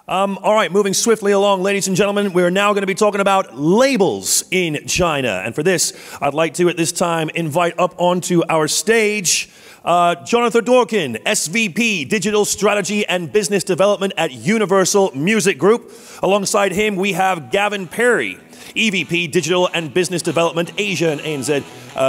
All right, moving swiftly along, ladies and gentlemen, we're now going to be talking about labels in China. And for this, I'd like to, at this time, invite up onto our stage Jonathan Dworkin, SVP, Digital Strategy and Business Development at Universal Music Group. Alongside him, we have Gavin Parry, EVP, Digital and Business Development, Asia and ANZ,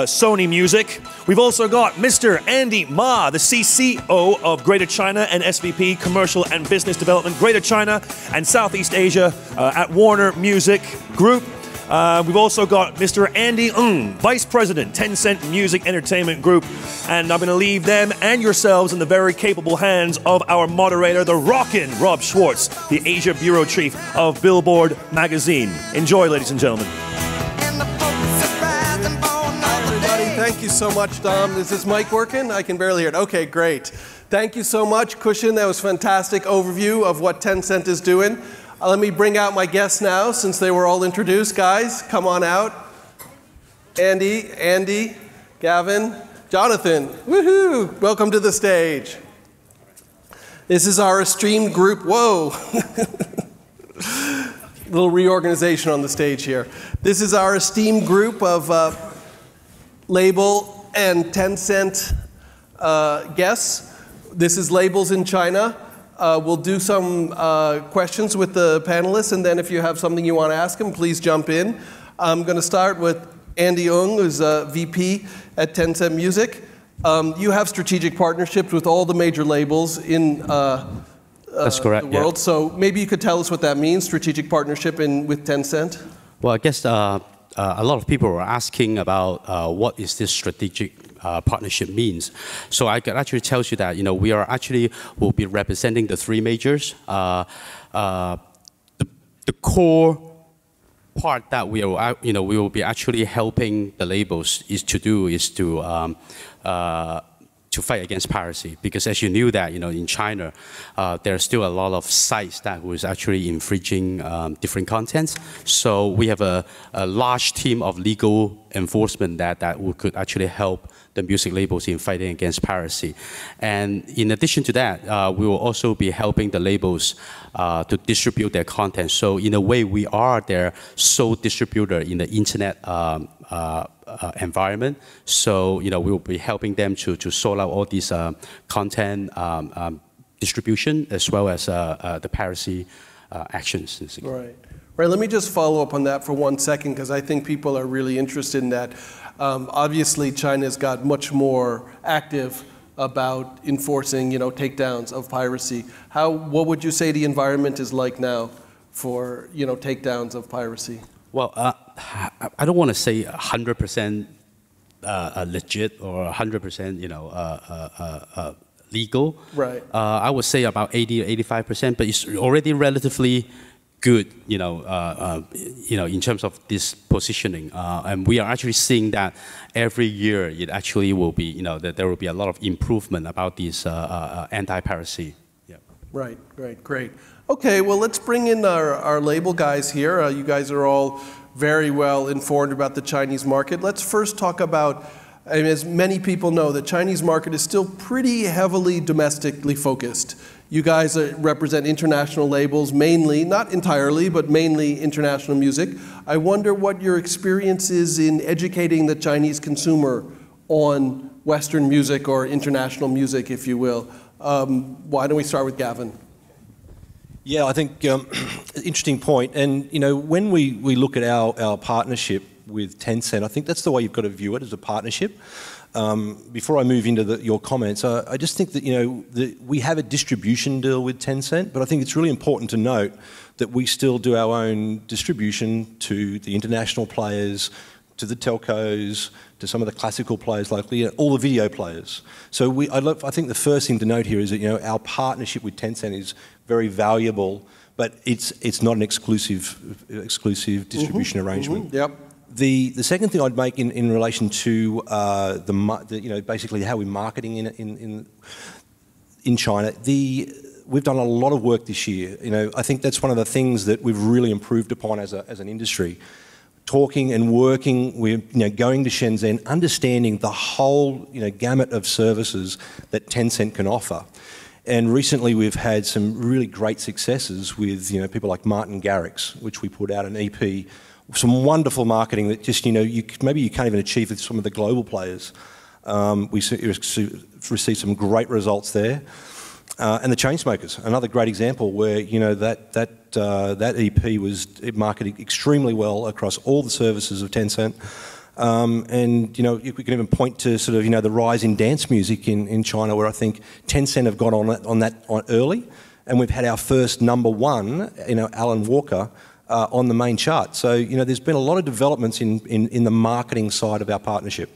Sony Music. We've also got Mr. Andy Ma, the CCO of Greater China and SVP, Commercial and Business Development, Greater China and Southeast Asia at Warner Music Group. We've also got Mr. Andy Ng, Vice President, Tencent Music Entertainment Group. And I'm going to leave them and yourselves in the very capable hands of our moderator, the rockin' Rob Schwartz, the Asia Bureau Chief of Billboard Magazine. Enjoy, ladies and gentlemen. Hi, everybody. Thank you so much, Dom. Is this mic working? I can barely hear it. Okay, great. Thank you so much, Cushion. That was a fantastic overview of what Tencent is doing. Let me bring out my guests now, since they were all introduced. Guys, come on out. Andy, Gavin, Jonathan. Woohoo! Welcome to the stage. This is our esteemed group. Whoa! Little reorganization on the stage here. This is our esteemed group of label and Tencent guests. This is Labels in China. We'll do some questions with the panelists, and then if you have something you want to ask them, please jump in. I'm going to start with Andy Ng, who's VP at Tencent Music. You have strategic partnerships with all the major labels in That's correct, the world, yeah. so maybe you could tell us what that means, strategic partnership with Tencent? Well, I guess a lot of people are asking about what is this strategic partnership means. So I can actually tell you that we are actually will be representing the three majors. The core part that we are we will be actually helping the labels is to fight against piracy, because as you knew that in China there are still a lot of sites that was actually infringing different contents. So we have a large team of legal enforcement that could actually help the music labels in fighting against piracy. And in addition to that, we will also be helping the labels to distribute their content. So in a way, we are their sole distributor in the internet environment. So we will be helping them to sort out all these content distribution as well as the piracy actions. Right. Right. Let me just follow up on that for 1 second, because I think people are really interested in that. Obviously, China's got much more active about enforcing, takedowns of piracy. What would you say the environment is like now for, takedowns of piracy? Well, I don't want to say 100% legit or 100% legal. Right. I would say about 80 to 85%, but it's already relatively good, in terms of this positioning, and we are actually seeing that every year it actually will be, that there will be a lot of improvement about this anti-piracy. Yeah. Right. Great. Okay, well, let's bring in our label guys here. You guys are all very well informed about the Chinese market. Let's first talk about, as many people know, the Chinese market is still pretty heavily domestically focused. You guys represent international labels, mainly, not entirely, but mainly international music. I wonder what your experience is in educating the Chinese consumer on Western music or international music, if you will. Why don't we start with Gavin? Yeah, I think interesting point. And when we look at our partnership with Tencent, I think that's the way you've got to view it, as a partnership. Before I move into your comments, I just think that we have a distribution deal with Tencent, but I think it's really important to note that we still do our own distribution to the international players, to the telcos, to some of the classical players, like all the video players. So I think the first thing to note here is that our partnership with Tencent is very valuable, but it's not an exclusive distribution arrangement. Yep. The second thing I'd make in relation to basically how we're marketing in China, we've done a lot of work this year. I think that's one of the things that we've really improved upon as an industry. Talking and working, we're going to Shenzhen, understanding the whole gamut of services that Tencent can offer. And recently we've had some really great successes with people like Martin Garrix, which we put out an EP, some wonderful marketing that just maybe you can't even achieve with some of the global players. We received some great results there. And the Chainsmokers, another great example where that EP was marketed extremely well across all the services of Tencent. And we can even point to sort of the rise in dance music in China, where I think Tencent have got on that early, and we've had our first #1, Alan Walker, on the main chart. So there's been a lot of developments in the marketing side of our partnership.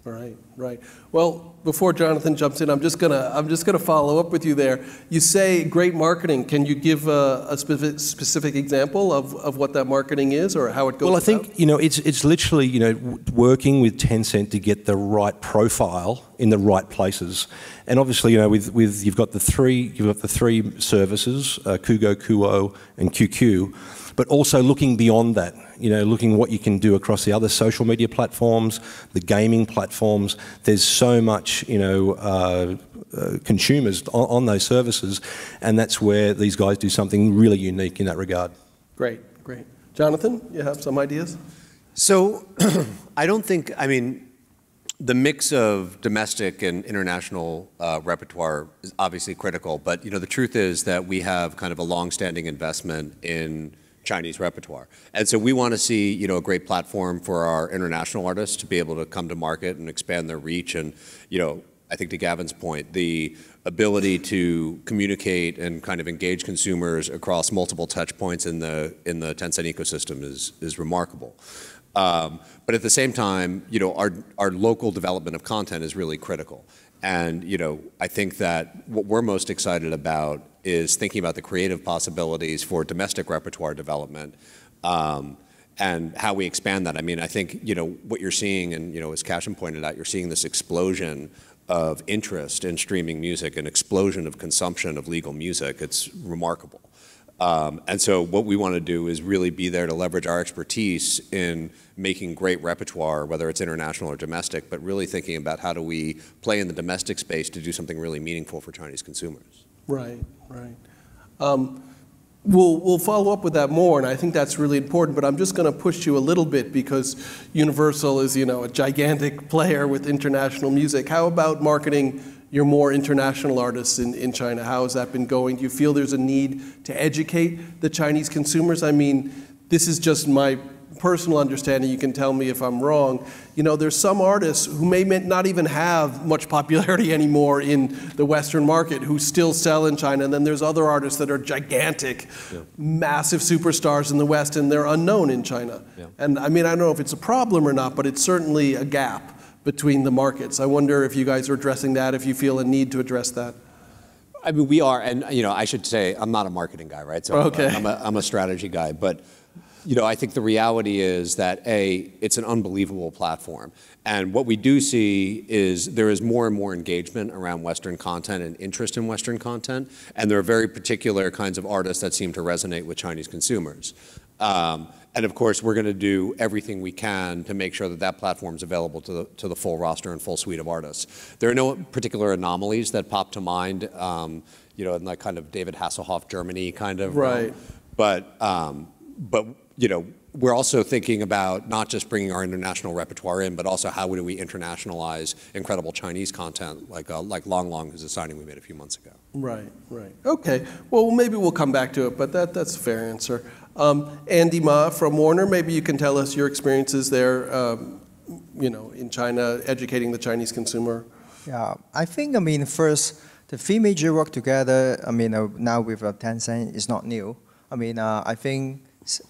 Right, right. Well, before Jonathan jumps in, I'm just gonna follow up with you there. You say great marketing. Can you give a specific example of what that marketing is or how it goes? Well, I think it's literally working with Tencent to get the right profile in the right places, and obviously with you've got the three services, Kugo, Kuo, and QQ. But also looking beyond that, looking what you can do across the other social media platforms, the gaming platforms. There's so much, consumers on those services, and that's where these guys do something really unique in that regard. Great, great. Jonathan, you have some ideas? So, the mix of domestic and international repertoire is obviously critical, but the truth is that we have kind of a long-standing investment in Chinese repertoire. And so we want to see, a great platform for our international artists to be able to come to market and expand their reach. And, I think to Gavin's point, the ability to communicate and kind of engage consumers across multiple touch points in the Tencent ecosystem is remarkable. But at the same time, our local development of content is really critical. And, I think that what we're most excited about is thinking about the creative possibilities for domestic repertoire development and how we expand that. I think, what you're seeing, and, as Cashin pointed out, you're seeing this explosion of interest in streaming music, an explosion of consumption of legal music. It's remarkable. And so what we want to do is really be there to leverage our expertise in making great repertoire, whether it's international or domestic, but really thinking about how do we play in the domestic space to do something really meaningful for Chinese consumers. Right, right. We'll follow up with that more, and I think that's really important, but I'm just going to push you a little bit because Universal is, a gigantic player with international music. How about marketing your more international artists in China? How has that been going? Do you feel there's a need to educate the Chinese consumers? This is just my personal understanding. You can tell me if I'm wrong. There's some artists who may not even have much popularity anymore in the Western market who still sell in China. And then there's other artists that are gigantic, massive superstars in the West, and they're unknown in China. Yeah. And I don't know if it's a problem or not, but it's certainly a gap between the markets. I wonder if you guys are addressing that, if you feel a need to address that. We are, and I should say I'm not a marketing guy, right? So okay. I'm a strategy guy, but I think the reality is that it's an unbelievable platform, and what we do see is there is more and more engagement around Western content and interest in Western content, and there are very particular kinds of artists that seem to resonate with Chinese consumers. And of course, we're going to do everything we can to make sure that that platform is available to the full roster and full suite of artists. There are no particular anomalies that pop to mind, in like kind of David Hasselhoff Germany kind of. Right. But we're also thinking about not just bringing our international repertoire in, but also how do we internationalize incredible Chinese content, like Long Long, who's a signing we made a few months ago. Right, right. Okay. Well, maybe we'll come back to it, but that's a fair answer. Andy Ma from Warner, maybe you can tell us your experiences there, in China, educating the Chinese consumer. Yeah, I think, first, the three major work together, now with Tencent is not new. I think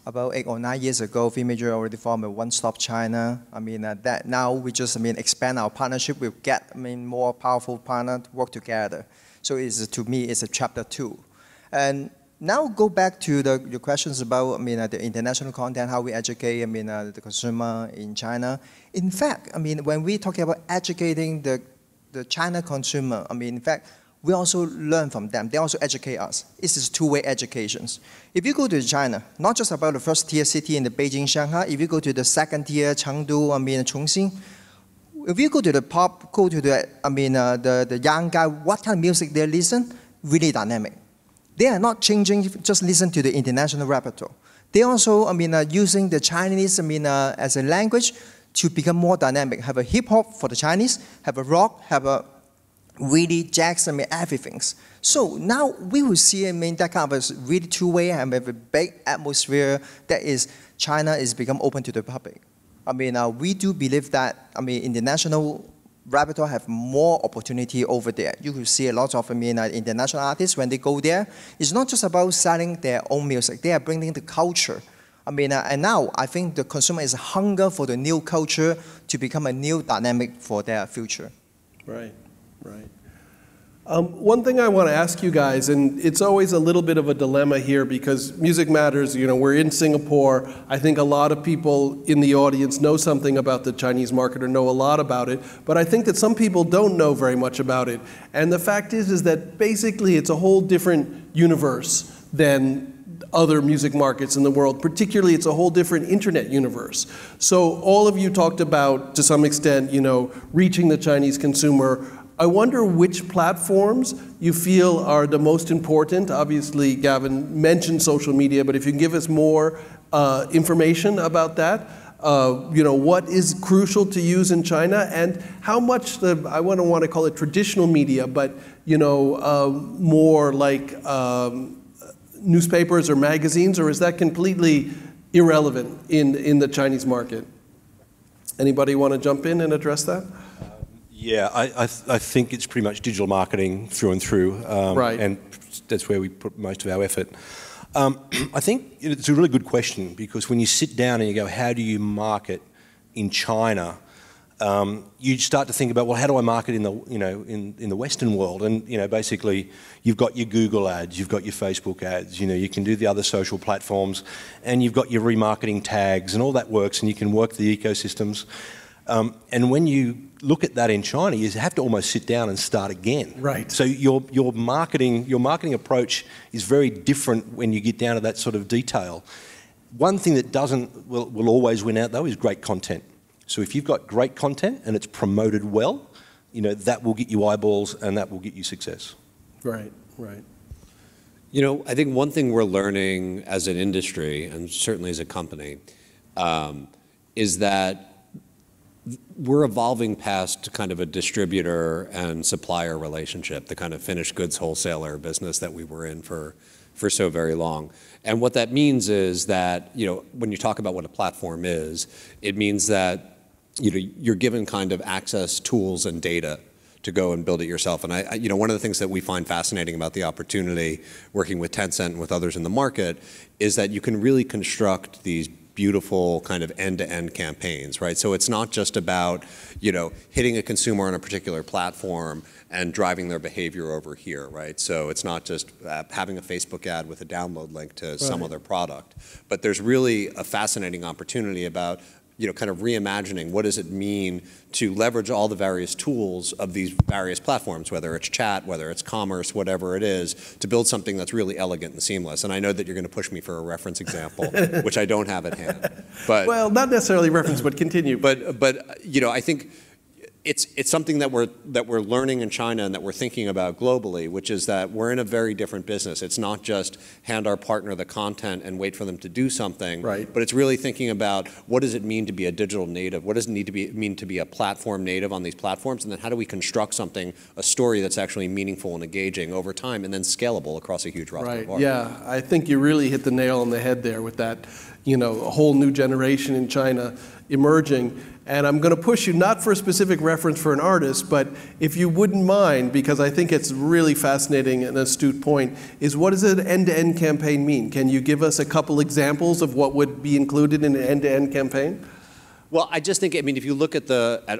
about 8 or 9 years ago, three major already formed a one-stop China. That now we just, expand our partnership with more powerful partner to work together. So to me, it's a chapter 2. And now go back to your questions about the international content, how we educate the consumer in China. In fact, when we talk about educating the China consumer, in fact, we also learn from them. They also educate us. This is two-way education. If you go to China, not just about the first-tier city in the Beijing, Shanghai. If you go to the second-tier Chengdu, Chongqing. If you go to the pop, go to the young guy, what kind of music they listen? really dynamic. They are not changing, just listen to the international repertoire. They also, using the Chinese, as a language to become more dynamic. Have a hip hop for the Chinese, have a rock, have a really jazz, everything. So now we will see, that kind of a really two-way and have a big atmosphere that is, China is become open to the public. We do believe that, international repertoire have more opportunity over there. You could see a lot of international artists when they go there. It's not just about selling their own music. They are bringing the culture. And now I think the consumer is hunger for the new culture to become a new dynamic for their future. Right, right. One thing I want to ask you guys, and it's always a little bit of a dilemma here because Music Matters, we're in Singapore. I think a lot of people in the audience know something about the Chinese market or know a lot about it, but I think that some people don't know very much about it. And the fact is that basically it's a whole different universe than other music markets in the world. Particularly, it's a whole different internet universe. So all of you talked about, to some extent, reaching the Chinese consumer. I wonder which platforms you feel are the most important. Obviously, Gavin mentioned social media, but if you can give us more information about that, what is crucial to use in China, and how much I wouldn't want to call it traditional media, but more like newspapers or magazines, or is that completely irrelevant in the Chinese market? Anybody want to jump in and address that? Yeah, I think it's pretty much digital marketing through and through, right. And that's where we put most of our effort. I think it's a really good question because when you sit down and you go, how do you market in China? You start to think about, well, how do I market in the in the Western world? And basically, you've got your Google ads, you've got your Facebook ads, you can do the other social platforms, and you've got your remarketing tags, and all that works, and you can work the ecosystems. And when you look at that in China, you have to almost sit down and start again. Right. So your marketing approach is very different when you get down to that sort of detail. One thing that will always win out though is great content. So if you've got great content and it's promoted well, that will get you eyeballs and that will get you success. Right, right. I think one thing we're learning as an industry and certainly as a company is that we're evolving past kind of a distributor and supplier relationship, the kind of finished goods wholesaler business that we were in for so very long. And what that means is that, when you talk about what a platform is, it means that, you're given kind of access, tools, and data to go and build it yourself. And one of the things that we find fascinating about the opportunity working with Tencent and with others in the market is that you can really construct these beautiful kind of end-to-end campaigns, right? So it's not just about, hitting a consumer on a particular platform and driving their behavior over here, right? So it's not just having a Facebook ad with a download link to some other product, but there's really a fascinating opportunity about kind of reimagining what does it mean to leverage all the various tools of these various platforms, whether it's chat, whether it's commerce, whatever it is, to build something that's really elegant and seamless. And I know that you're going to push me for a reference example, which I don't have at hand. But well, not necessarily reference, but continue. But I think it's something that we're learning in China and that we're thinking about globally, which is that we're in a very different business. It's not just hand our partner the content and wait for them to do something, right. But it's really thinking about what does it mean to be a digital native? What does it mean to be a platform native on these platforms? And then how do we construct something, a story that's actually meaningful and engaging over time and then scalable across a huge roster of art? Yeah, I think you really hit the nail on the head there with that, a whole new generation in China emerging. And I'm going to push you, not for a specific reference for an artist, but if you wouldn't mind, because I think it's really fascinating and astute point, is what does an end-to-end campaign mean? Can you give us a couple examples of what would be included in an end-to-end campaign? Well, I just think, if you look at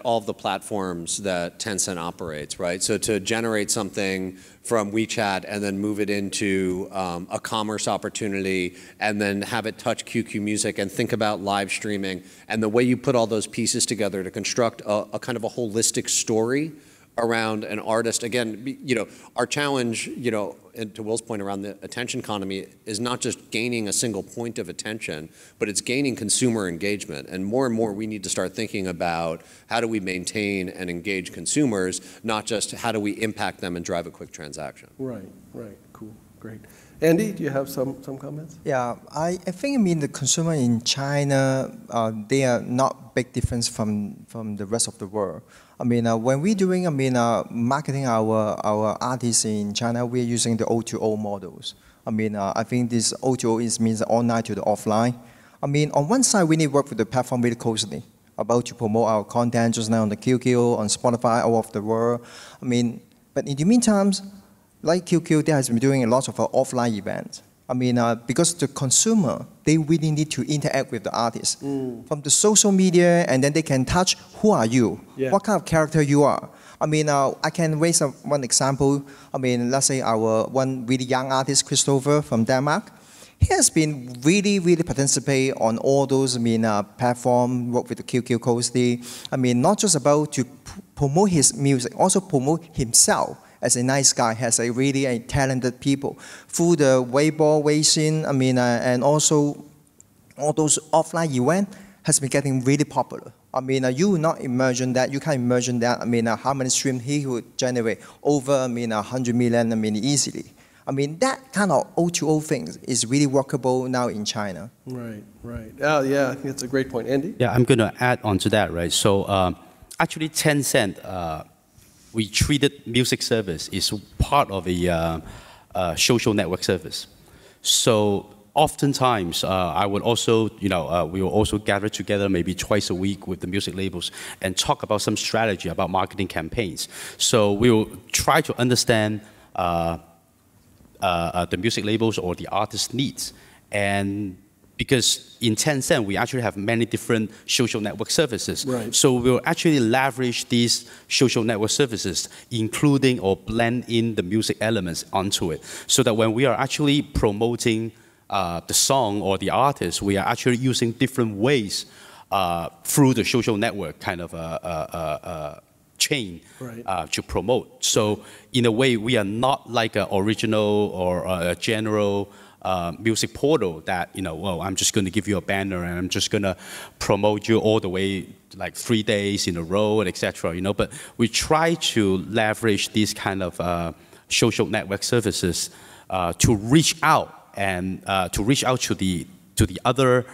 all of the platforms that Tencent operates, right? So to generate something from WeChat and then move it into a commerce opportunity and then have it touch QQ Music and think about live streaming and the way you put all those pieces together to construct a kind of a holistic story around an artist, again, our challenge, and to Will's point around the attention economy is not just gaining a single point of attention, but it's gaining consumer engagement. And more we need to start thinking about how do we maintain and engage consumers, not just how do we impact them and drive a quick transaction. Right, cool, great. Andy, do you have some comments? Yeah, I think, the consumer in China, they are not big difference from the rest of the world. When we're doing, marketing our artists in China, we're using the O2O models. I think this O2O means online to the offline. On one side, we need to work with the platform really closely about to promote our content just now on the QQ, on Spotify, all over the world. But in the meantime, like QQ, they has been doing a lot of offline events. Because the consumer, they really need to interact with the artist. From the social media, and then they can touch, who are you? Yeah. What kind of character you are? I can raise one example. Let's say our one really young artist, Christopher from Denmark. He has been really participate on all those, platform, work with the QQ closely. Not just about to promote his music, also promote himself as a nice guy, has a really talented people through the Weibo, Weixin, and also all those offline events has been getting really popular. You will not imagine that. You can imagine that. How many streams he would generate over 100 million. Easily. That kind of O2O things is really workable now in China. Right. Oh yeah, I think that's a great point, Andy. Yeah, I'm going to add on to that, right? So actually, Tencent. We treated music service is part of a social network service. So oftentimes, I would also, we will also gather together maybe twice a week with the music labels and talk about some strategy about marketing campaigns. So we will try to understand the music labels or the artist's needs. And because in Tencent, we actually have many different social network services. Right. So we'll actually leverage these social network services, including or blend in the music elements onto it. So that when we are actually promoting the song or the artist, we are actually using different ways through the social network kind of chain to promote. So in a way, we are not like an original or a general music portal that, well, I'm just going to give you a banner and I'm just going to promote you all the way like 3 days in a row, and etc. But we try to leverage these kind of social network services to reach out and to reach out to the other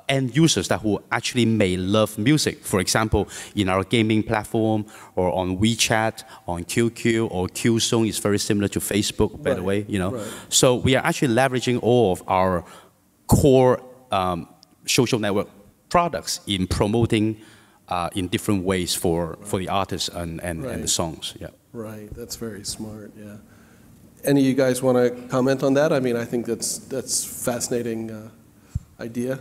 end users that who actually may love music. For example, in our gaming platform or on WeChat, on QQ or QSong is very similar to Facebook, by the way, So we are actually leveraging all of our core social network products in promoting in different ways for the artists and the songs. Yeah. Right, that's very smart, yeah. Any of you guys want to comment on that? I think that's fascinating idea.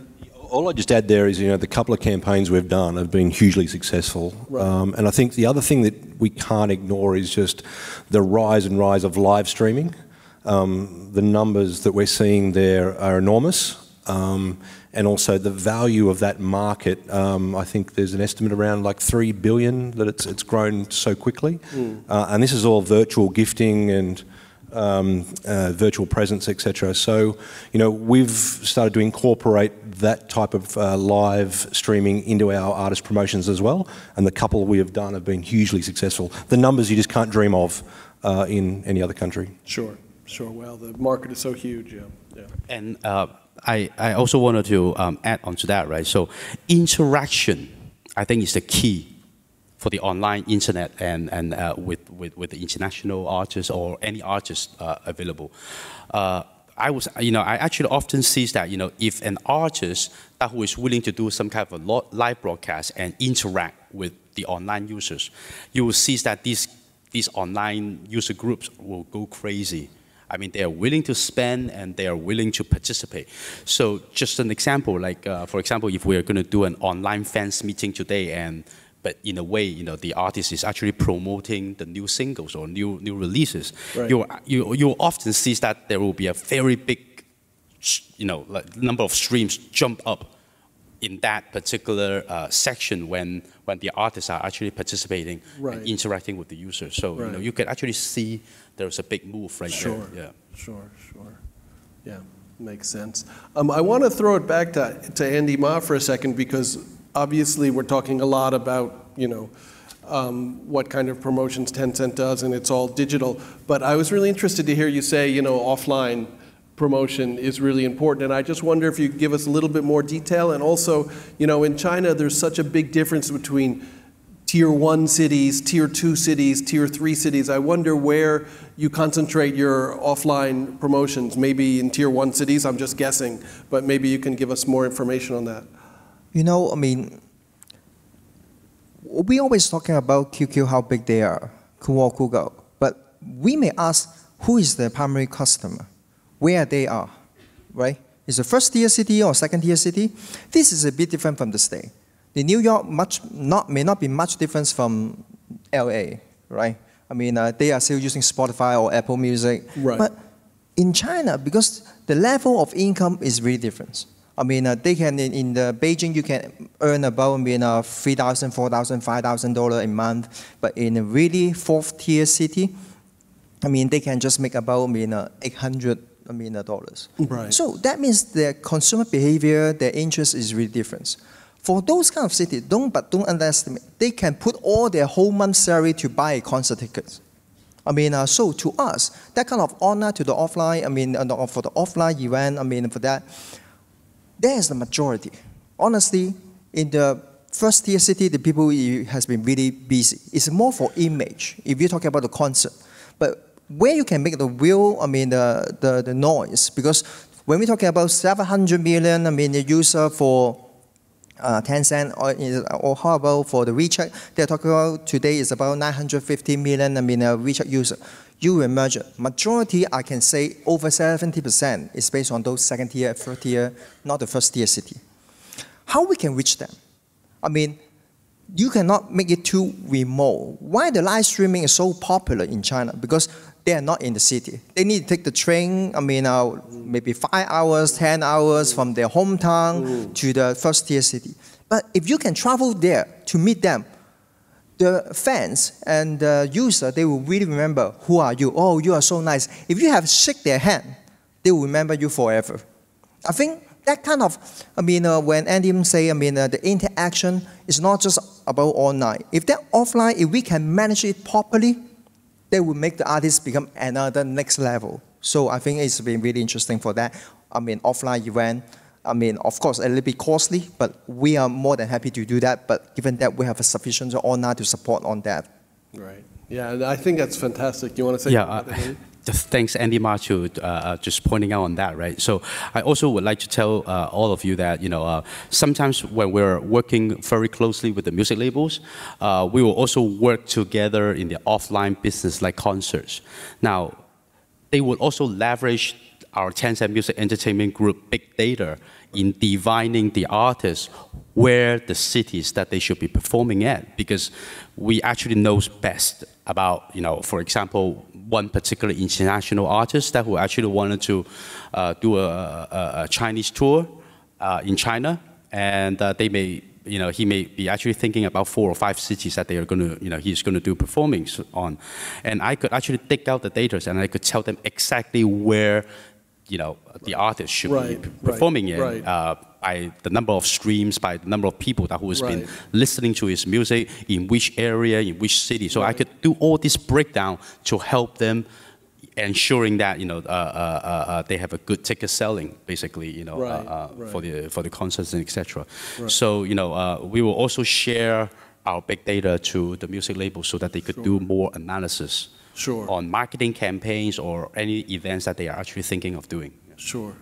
All I just add there is, the couple of campaigns we've done have been hugely successful. Right. And I think the other thing that we can't ignore is just the rise of live streaming. The numbers that we're seeing there are enormous. And also the value of that market, I think there's an estimate around like 3 billion that it's grown so quickly. And this is all virtual gifting and virtual presence, etc. So, we've started to incorporate that type of live streaming into our artist promotions as well, and the couple we have done have been hugely successful. The numbers you just can't dream of in any other country. Sure. Well, the market is so huge, yeah. And I also wanted to add on to that, right? So interaction, I think, is the key for the online internet and with the international artists or any artist available. I actually often see that, if an artist that who is willing to do some kind of a live broadcast and interact with the online users, you will see that these online user groups will go crazy. They are willing to spend and they are willing to participate. So just an example, like for example, if we are going to do an online fans meeting today, but in a way, the artist is actually promoting the new singles or new releases. Right. You often see that there will be a very big, number of streams jump up in that particular section when the artists are actually participating and interacting with the users. So you know, you can actually see there's a big move right there. Yeah. Sure. Yeah, makes sense. I want to throw it back to Andy Ma for a second, because obviously we're talking a lot about, you know, what kind of promotions Tencent does, and it's all digital. But I was really interested to hear you say, you know, offline promotion is really important, and I just wonder if you could give us a little bit more detail. And also, you know, in China, there's such a big difference between Tier 1 cities, Tier 2 cities, Tier 3 cities. I wonder where you concentrate your offline promotions. Maybe in Tier 1 cities, I'm just guessing, but maybe you can give us more information on that. You know, I mean, we always talking about QQ, how big they are, Google, but we may ask, who is the primary customer? Where they are, right? Is it first tier city or second tier city? This is a bit different from the state. The New York may not be much different from LA, right? I mean, they are still using Spotify or Apple Music. Right. But in China, because the level of income is really different. I mean, they can, in the Beijing, you can earn about, I mean, $3,000, $4,000, $5,000 a month. But in a really fourth tier city, I mean, they can just make about, I mean, $800 dollars. Right. So that means their consumer behavior, their interest is really different. For those kind of cities, don't underestimate, they can put all their whole month's salary to buy a concert ticket. I mean, so to us, that kind of honor to the offline, I mean, for the offline event, I mean, for that, there is the majority. Honestly, in the first tier city, the people has been really busy. It's more for image, if you're talking about the concert. But where you can make the real, I mean, the noise, because when we're talking about 700 million, I mean, the user for Tencent, or how about for the WeChat, they're talking about today is about 950 million, I mean, WeChat user. You will imagine, majority, I can say over 70% is based on those second tier, third tier, not the first tier city. How we can reach them? I mean, you cannot make it too remote. Why the live streaming is so popular in China? Because they are not in the city. They need to take the train, I mean, maybe 5 hours, 10 hours from their hometown to the first tier city. But if you can travel there to meet them, the fans and the user, they will really remember, who are you? Oh, you are so nice. If you have shake their hand, they will remember you forever. I think that kind of, I mean, when Andy say, I mean, the interaction is not just about online. If they're offline, if we can manage it properly, they will make the artist become another next level. So I think it's been really interesting for that. I mean, offline event, I mean, of course, a little bit costly, but we are more than happy to do that. But given that we have a sufficient honor to support on that. Right. Yeah, I think that's fantastic. You want to say something about that? Thanks, Andy Ma, to just pointing out on that, right? So I also would like to tell all of you that, you know, sometimes when we're working very closely with the music labels, we will also work together in the offline business like concerts. Now, they will also leverage our Tencent Music Entertainment Group big data in divining the artists where the cities that they should be performing at, because we actually know best about, you know, for example, one particular international artist that who actually wanted to do a Chinese tour in China, and they may, you know, he may be actually thinking about 4 or 5 cities that they are going to, you know, he's going to do performings on, and I could actually dig out the data and I could tell them exactly where, you know, the artist should be performing in, by the number of streams, by the number of people that who has been listening to his music, in which area, in which city. So I could do all this breakdown to help them, ensuring that, you know, they have a good ticket selling, basically, you know, for the concerts and etc. So, you know, we will also share our big data to the music labels so that they could do more analysis on marketing campaigns or any events that they are actually thinking of doing. Sure.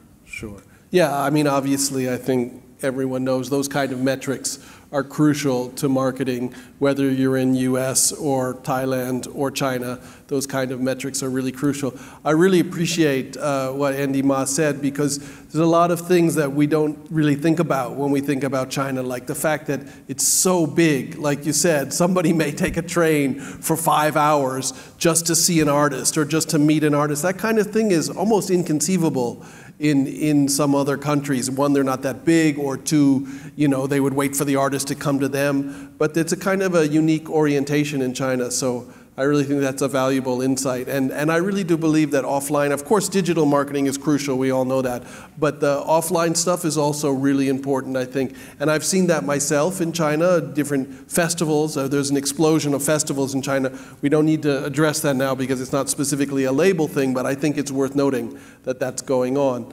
Yeah, I mean, obviously, I think everyone knows those kind of metrics are crucial to marketing, whether you're in US or Thailand or China. Those kind of metrics are really crucial. I really appreciate what Andy Ma said, because there's a lot of things that we don't really think about when we think about China, like the fact that it's so big. Like you said, somebody may take a train for 5 hours just to see an artist or just to meet an artist. That kind of thing is almost inconceivable in some other countries. One, they're not that big, or two, they would wait for the artist to come to them. But it's a kind of a unique orientation in China. So I really think that's a valuable insight. And I really do believe that offline, of course, digital marketing is crucial, we all know that. But the offline stuff is also really important, I think. And I've seen that myself in China, different festivals. There's an explosion of festivals in China. We don't need to address that now because it's not specifically a label thing, but I think it's worth noting that that's going on.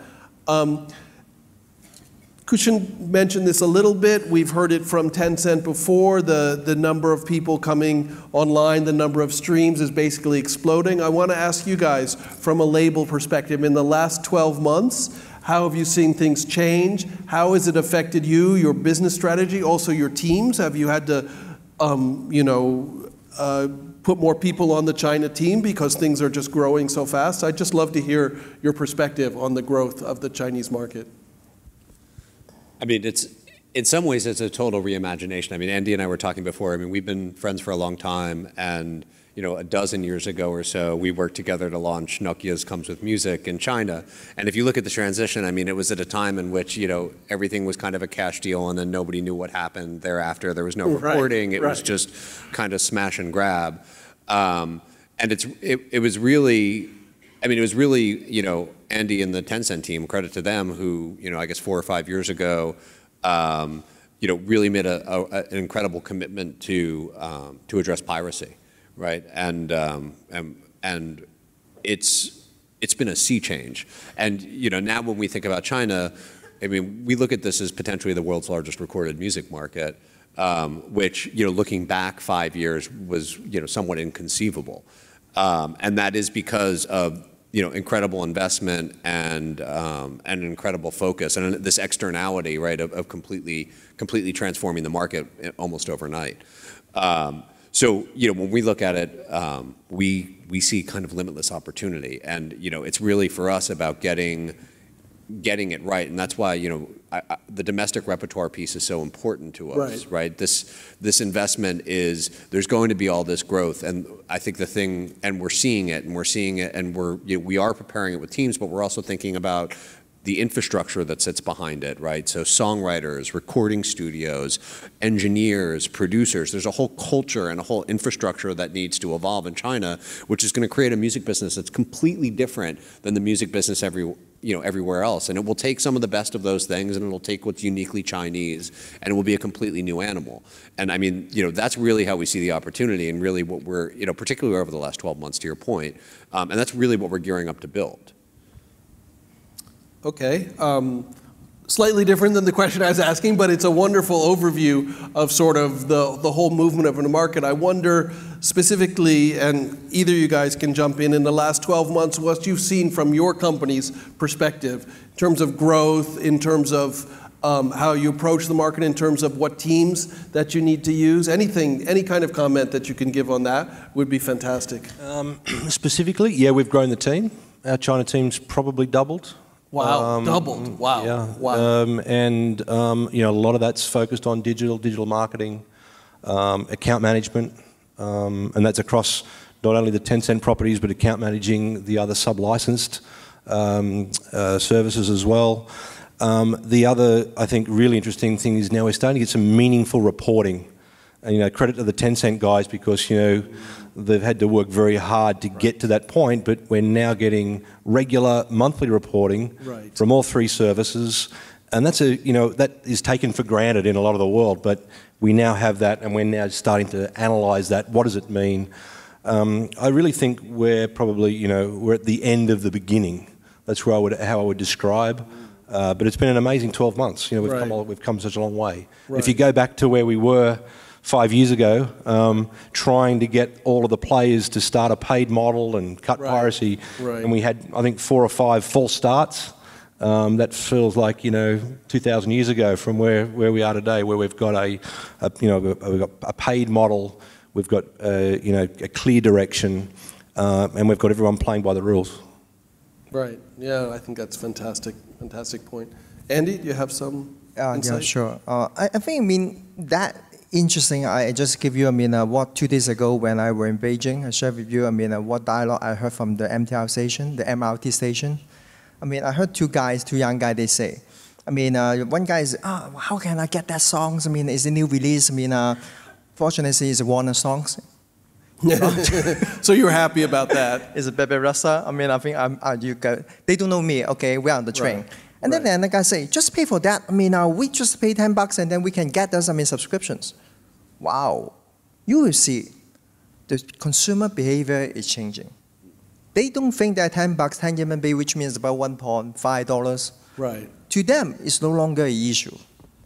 Kushan mentioned this a little bit. We've heard it from Tencent before. The number of people coming online, the number of streams is basically exploding. I want to ask you guys, from a label perspective, in the last 12 months, how have you seen things change? How has it affected you, your business strategy, also your teams? Have you had to, put more people on the China team because things are just growing so fast? I'd just love to hear your perspective on the growth of the Chinese market. I mean, in some ways, it's a total reimagination. I mean, Andy and I were talking before. I mean, we've been friends for a long time, and a dozen years ago or so, we worked together to launch Nokia's Comes With Music in China. And if you look at the transition, I mean, it was at a time in which everything was kind of a cash deal, and then nobody knew what happened thereafter. There was no reporting. It was just kind of smash and grab. And it was really. I mean, it was really, Andy and the Tencent team, credit to them, who, I guess 4 or 5 years ago, really made an incredible commitment to address piracy, right? And it's been a sea change. And now when we think about China, I mean, we look at this as potentially the world's largest recorded music market, which, looking back 5 years was, somewhat inconceivable. And that is because of incredible investment and an incredible focus and this externality, right, of completely transforming the market almost overnight. So when we look at it, we see kind of limitless opportunity, and it's really for us about getting it right, and that's why the domestic repertoire piece is so important to us, right? This investment is, there's going to be all this growth, and I think the thing, and we're seeing it, and we are preparing it with teams, but we're also thinking about the infrastructure that sits behind it, right? So songwriters, recording studios, engineers, producers, there's a whole culture and a whole infrastructure that needs to evolve in China, which is going to create a music business that's completely different than the music business everywhere else. And it will take some of the best of those things, and it'll take what's uniquely Chinese, and it will be a completely new animal. And I mean, that's really how we see the opportunity, and really what we're, particularly over the last 12 months, to your point, and that's really what we're gearing up to build. Okay. Slightly different than the question I was asking, but it's a wonderful overview of sort of the whole movement of the market. I wonder specifically, and either you guys can jump in the last 12 months, what you've seen from your company's perspective in terms of growth, in terms of how you approach the market, in terms of what teams that you need to use. Anything, any kind of comment that you can give on that would be fantastic. Specifically, yeah, we've grown the team. Our China team's probably doubled. Wow, doubled. Wow. Yeah. Wow. A lot of that's focused on digital marketing, account management, and that's across not only the Tencent properties, but account managing the other sub-licensed services as well. The other, I think, really interesting thing is now we're starting to get some meaningful reporting. And, credit to the Tencent guys because, they've had to work very hard to get to that point, but we're now getting regular monthly reporting from all three services. And that's that is taken for granted in a lot of the world, but we now have that, and we're now starting to analyze that. What does it mean? I really think we're probably, we're at the end of the beginning. That's how I would describe. But it's been an amazing 12 months. We've come such a long way. If you go back to where we were 5 years ago, trying to get all of the players to start a paid model and cut piracy, and we had, I think, 4 or 5 false starts. That feels like 2,000 years ago from where we are today, where we've got we've got a paid model, we've got a clear direction, and we've got everyone playing by the rules. Right. Yeah, I think that's fantastic. Fantastic point. Andy, do you have some insight? Yeah, sure. I think, that interesting. I just give you, what 2 days ago when I were in Beijing, I shared with you, what dialogue I heard from the MTR station, the MRT station. I mean, I heard two young guys, they say, I mean, one guy is, how can I get that songs? I mean, it's a new release. I mean, fortunately, it's Warner songs. So you're happy about that? It's a Baby Rasa. I mean, I think they don't know me. Okay, we're on the train. Right. And then the guy say, just pay for that. I mean, we just pay $10 and then we can get those, I mean, subscriptions. Wow. You will see the consumer behavior is changing. They don't think that $10, 10 RMB, which means about $1.5. Right. To them, it's no longer an issue.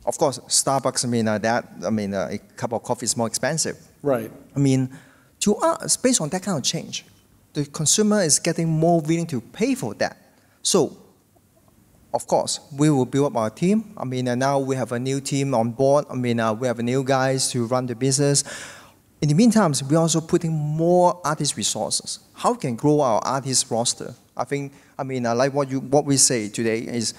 Of course, Starbucks, a cup of coffee is more expensive. Right. I mean, to us, based on that kind of change, the consumer is getting more willing to pay for that. So, of course, we will build up our team. I mean, now we have a new team on board. I mean, we have new guys to run the business. In the meantime, we're also putting more artist resources. How we can grow our artist roster? I think, like what we say today is,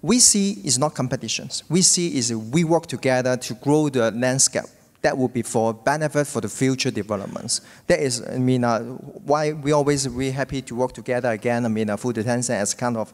we see is not competitions. We see is we work together to grow the landscape. That will be for benefit for the future developments. That is, why we're happy to work together again. Through the Tencent as kind of,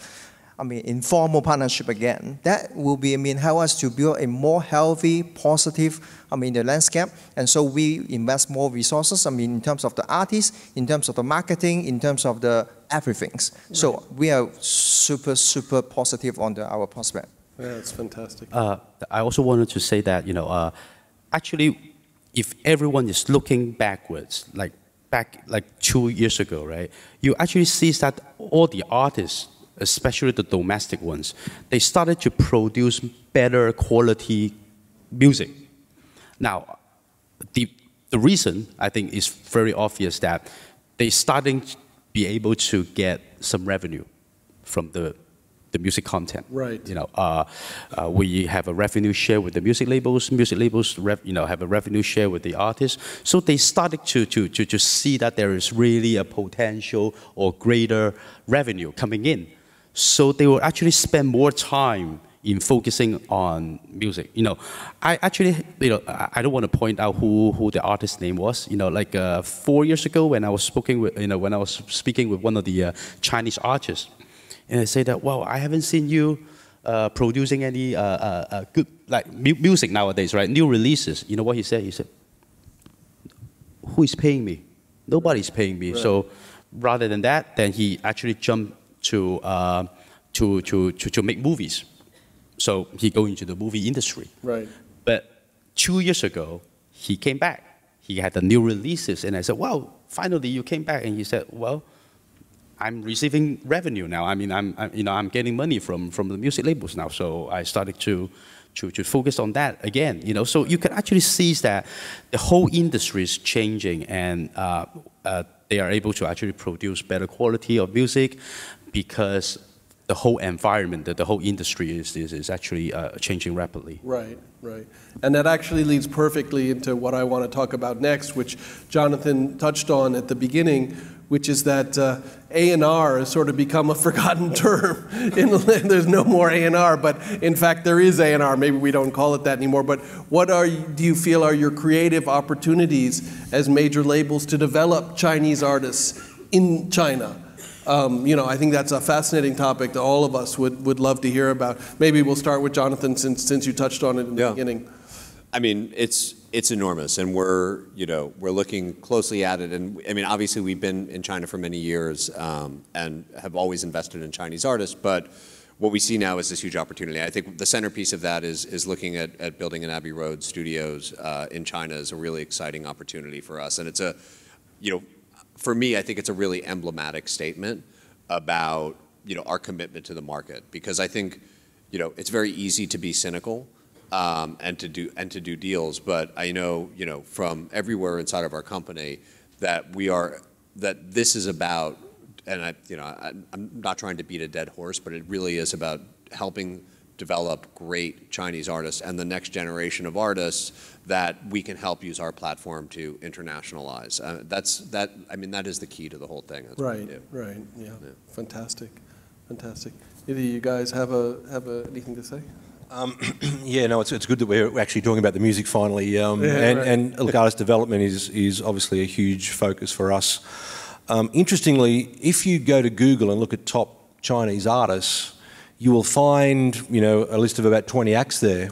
informal partnership again. That will be, help us to build a more healthy, positive, the landscape. And so we invest more resources, in terms of the artists, in terms of the marketing, in terms of the everything. Right. So we are super, super positive on our prospect. Yeah, that's fantastic. I also wanted to say that, actually, if everyone is looking backwards, back 2 years ago, right, you actually see that all the artists, especially the domestic ones, they started to produce better quality music. Now, the reason, I think, is very obvious that they're starting to be able to get some revenue from the music content. Right. We have a revenue share with the music labels have a revenue share with the artists. So they started to see that there is really a potential or greater revenue coming in. So they will actually spend more time in focusing on music. I actually, I don't want to point out who the artist's name was. 4 years ago when I was speaking with one of the Chinese artists, and I say that, well, I haven't seen you producing any good music nowadays, right? New releases. You know what he said? He said, "Who is paying me? Nobody's paying me." Right. So rather than that, then he actually jumped to make movies. So he go into the movie industry. Right. But 2 years ago, he came back. He had the new releases, and I said, "Wow, finally you came back." And he said, "Well, I'm receiving revenue now. I'm getting money from the music labels now." So I started to focus on that again. So you can actually see that the whole industry is changing, and they are able to actually produce better quality of music because the whole environment, the whole industry is actually changing rapidly. Right, right. And that actually leads perfectly into what I want to talk about next, which Jonathan touched on at the beginning, which is that A&R has sort of become a forgotten term. There's no more A&R, but in fact there is A&R. Maybe we don't call it that anymore. But what do you feel are your creative opportunities as major labels to develop Chinese artists in China? I think that's a fascinating topic that all of us would love to hear about. Maybe we'll start with Jonathan since you touched on it in the beginning. It's enormous, and we're looking closely at it. And obviously we've been in China for many years and have always invested in Chinese artists. But what we see now is this huge opportunity. I think the centerpiece of that is looking at building an Abbey Road Studios in China is a really exciting opportunity for us. And it's for me, I think it's a really emblematic statement about our commitment to the market, because I think it's very easy to be cynical. And to do deals, but I know from everywhere inside of our company that this is about, and I'm not trying to beat a dead horse, but it really is about helping develop great Chinese artists and the next generation of artists that we can help use our platform to internationalize. That is the key to the whole thing. That's right, right, yeah. Fantastic, fantastic. Either you guys have anything to say? It's good that we're actually talking about the music finally. And look, artist development is obviously a huge focus for us. Interestingly, if you go to Google and look at top Chinese artists, you will find, you know, a list of about 20 acts there.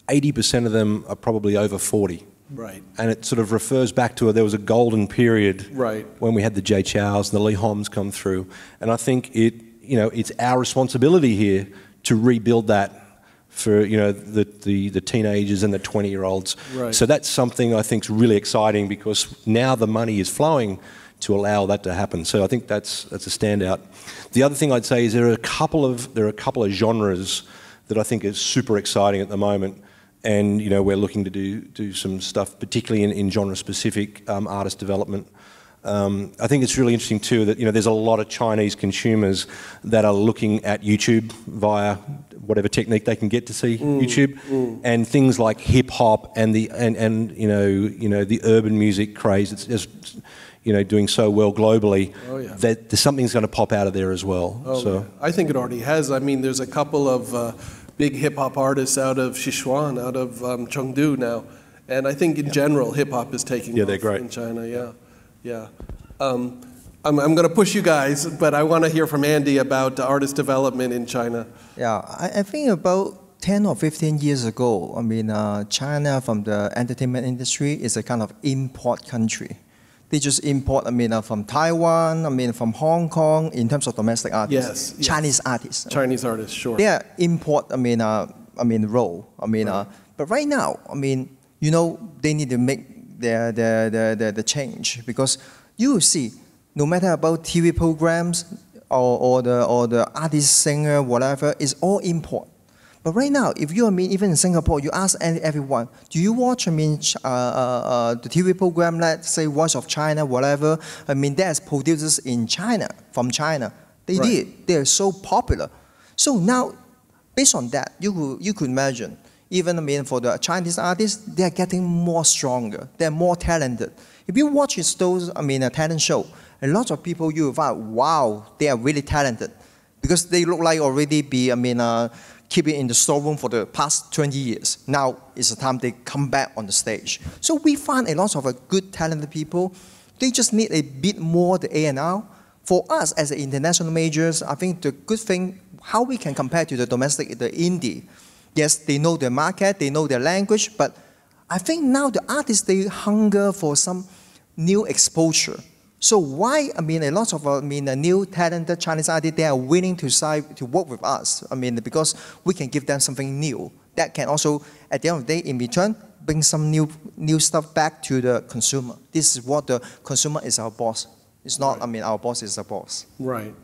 80% of them are probably over 40. Right. And it sort of refers back to there was a golden period Right. when we had the Jay Chows and the Lee Homs come through. And I think it's our responsibility here to rebuild that for, you know, the teenagers and the 20-year-olds. Right. So that's something I think is really exciting because now the money is flowing to allow that to happen. So I think that's a standout. The other thing I'd say is there are a couple of genres that I think is super exciting at the moment. And, you know, we're looking to do some stuff, particularly in genre-specific artist development. I think it's really interesting too that, you know, there's a lot of Chinese consumers that are looking at YouTube via whatever technique they can get to see YouTube, and things like hip hop and the urban music craze. It's just, you know, doing so well globally. Oh, yeah. That there's something's going to pop out of there as well. Oh, so yeah. I think it already has. I mean, there's a couple of big hip-hop artists out of Sichuan, out of Chengdu now. And I think in general, hip-hop is taking off they're great. in China, yeah. I'm going to push you guys, but I want to hear from Andy about artist development in China. Yeah, I think about 10 or 15 years ago, I mean, China from the entertainment industry is a kind of import country. They just import, I mean, from Taiwan, I mean, from Hong Kong, in terms of domestic artists. Yes. Chinese artists. Chinese artists, sure. They are import, role. But right now, I mean, you know, they need to make the change because you will see, no matter about TV programs or the artist, singer, whatever, it's all import. But right now, if you, even in Singapore, you ask everyone, do you watch, the TV program, let's say Voice of China, whatever, there's producers in China, from China. They did. They're so popular. So now, based on that, you could imagine, even, for the Chinese artists, they're getting more stronger. They're more talented. If you watch those, a talent show, a lot of people, you will find, wow, they are really talented. Because they look like already keep it in the storeroom for the past 20 years. Now is the time they come back on the stage. So we find a lot of good, talented people. They just need a bit more the A&R. For us as international majors, I think the good thing, how we can compare to the domestic, the indie. Yes, they know their market, they know their language, but I think now the artists, they hunger for some new exposure. So why, a lot of, new talented Chinese artists, they are willing to work with us. Because we can give them something new that can also, at the end of the day, in return, bring some new stuff back to the consumer. This is what the consumer is our boss. It's not, our boss is the boss. Right.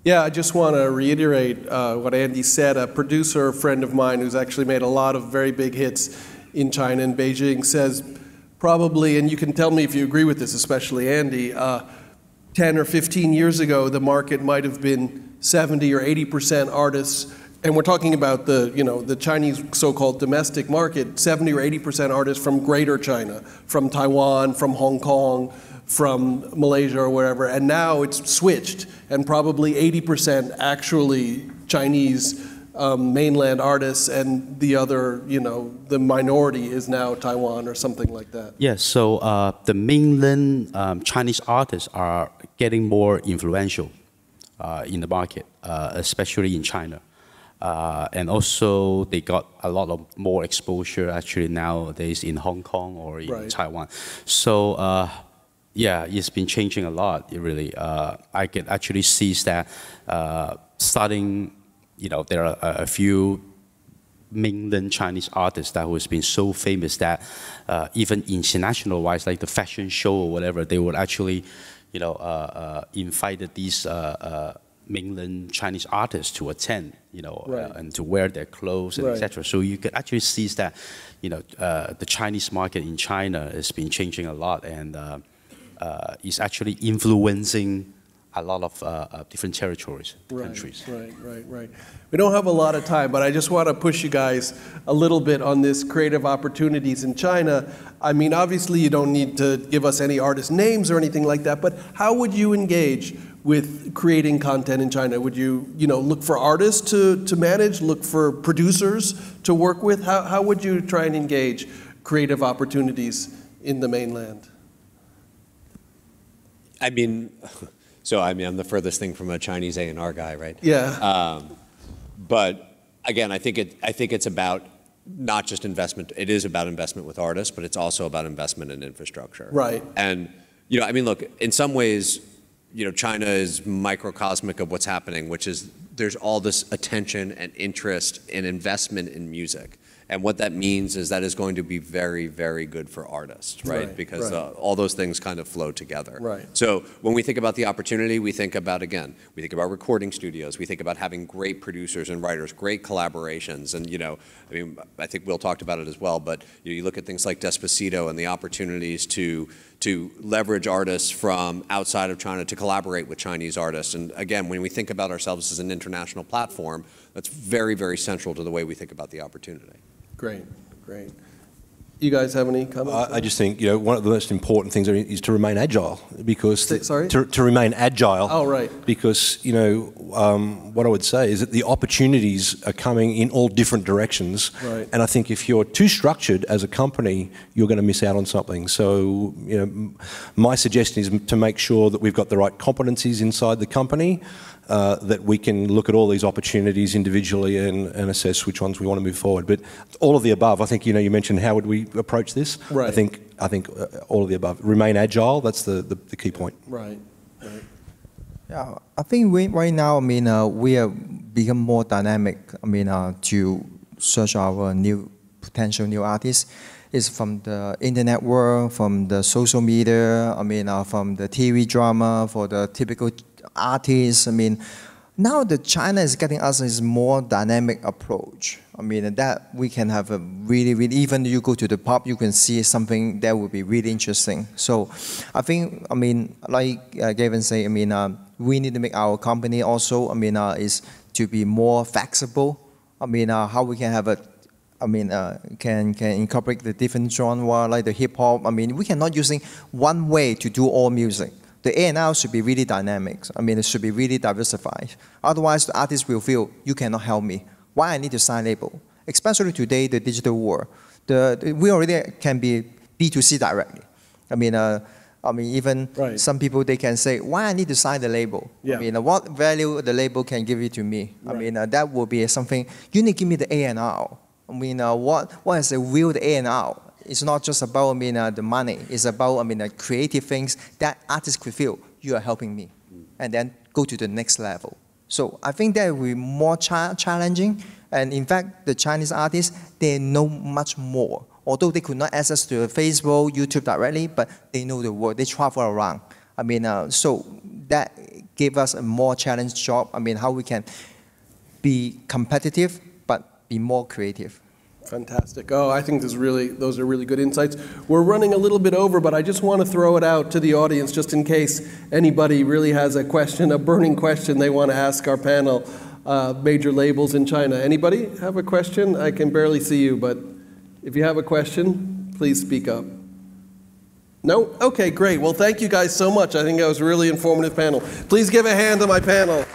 Yeah, I just want to reiterate what Andy said. A producer, a friend of mine who's actually made a lot of very big hits in China and Beijing says, probably, and you can tell me if you agree with this, especially Andy, 10 or 15 years ago, the market might have been 70 or 80% artists, and we're talking about the Chinese so-called domestic market, 70 or 80% artists from Greater China, from Taiwan, from Hong Kong, from Malaysia or wherever, and now it's switched, and probably 80% actually Chinese mainland artists, and the other, the minority is now Taiwan or something like that. Yes, so the mainland Chinese artists are getting more influential in the market, especially in China. And also they got a lot of more exposure actually nowadays in Hong Kong or in Taiwan. So yeah, it's been changing a lot, really. I can actually see that starting, there are a few mainland Chinese artists that has been so famous that even international-wise, like the fashion show or whatever, they would actually, invite these mainland Chinese artists to attend, and to wear their clothes, and etc. So you could actually see that, the Chinese market in China has been changing a lot, and is actually influencing a lot of different territories, countries. Right. We don't have a lot of time, but I just want to push you guys a little bit on this creative opportunities in China. Obviously you don't need to give us any artist names or anything like that, but how would you engage with creating content in China? Would you, look for artists to manage, look for producers to work with? How would you try and engage creative opportunities in the mainland? So I mean, I'm the furthest thing from a Chinese A&R guy, right? Yeah. But again, I think it's about not just investment. It is about investment with artists, but it's also about investment in infrastructure. Right. And I mean, look, in some ways, China is microcosmic of what's happening, which is there's all this attention and interest and investment in music. And what that means is that is going to be very, very good for artists, right? Because all those things kind of flow together. Right. So when we think about the opportunity, we think about, again, we think about recording studios. We think about having great producers and writers, great collaborations. And, I mean, I think Will talked about it as well, but you look at things like Despacito and the opportunities to leverage artists from outside of China to collaborate with Chinese artists. And again, when we think about ourselves as an international platform, that's very, very central to the way we think about the opportunity. Great, great. You guys have any comments? I just think one of the most important things is to remain agile, because Sorry? to remain agile. Oh, right. Because what I would say is that the opportunities are coming in all different directions, Right. and I think if you're too structured as a company, you're going to miss out on something. So my suggestion is to make sure that we've got the right competencies inside the company, that we can look at all these opportunities individually and assess which ones we want to move forward. But all of the above, I think you mentioned how would we approach this. Right. I think all of the above. Remain agile. That's the key point. Right. Right. Yeah, I think right now, I mean, we are become more dynamic. I mean, to search our potential new artists. Is from the internet world, from the social media. I mean, from the TV drama for the typical artists. I mean, now the China is getting us a more dynamic approach. I mean, that we can have a really, even you go to the pub, you can see something that would be really interesting. So I think, I mean, like Gavin said, I mean, we need to make our company also, I mean, is to be more flexible. I mean, how we can have can incorporate the different genre, like the hip hop. I mean, we cannot using one way to do all music. The A&R should be really dynamic. I mean, it should be really diversified. Otherwise, the artist will feel, you cannot help me. Why I need to sign label? Especially today, the digital world. We already can be B2C directly. I mean, even some people, they can say, why I need to sign the label? Yeah. I mean, what value the label can give it to me? Right. I mean, that will be something, you need to give me the A&R. I mean, what is the real A&R? It's not just about, I mean, the money. It's about, I mean, the creative things that artists could feel, you are helping me. And then go to the next level. So I think that will be more challenging. And in fact, the Chinese artists, they know much more. Although they could not access to Facebook, YouTube directly, but they know the world. They travel around. I mean, so that gave us a more challenged job. I mean, how we can be competitive, but be more creative. Fantastic. Oh, I think those are really good insights. We're running a little bit over, but I just want to throw it out to the audience just in case anybody really has a question, a burning question they want to ask our panel. Major labels in China. Anybody have a question? I can barely see you, but if you have a question, please speak up. No? Okay, great. Well, thank you guys so much. I think that was a really informative panel. Please give a hand to my panel.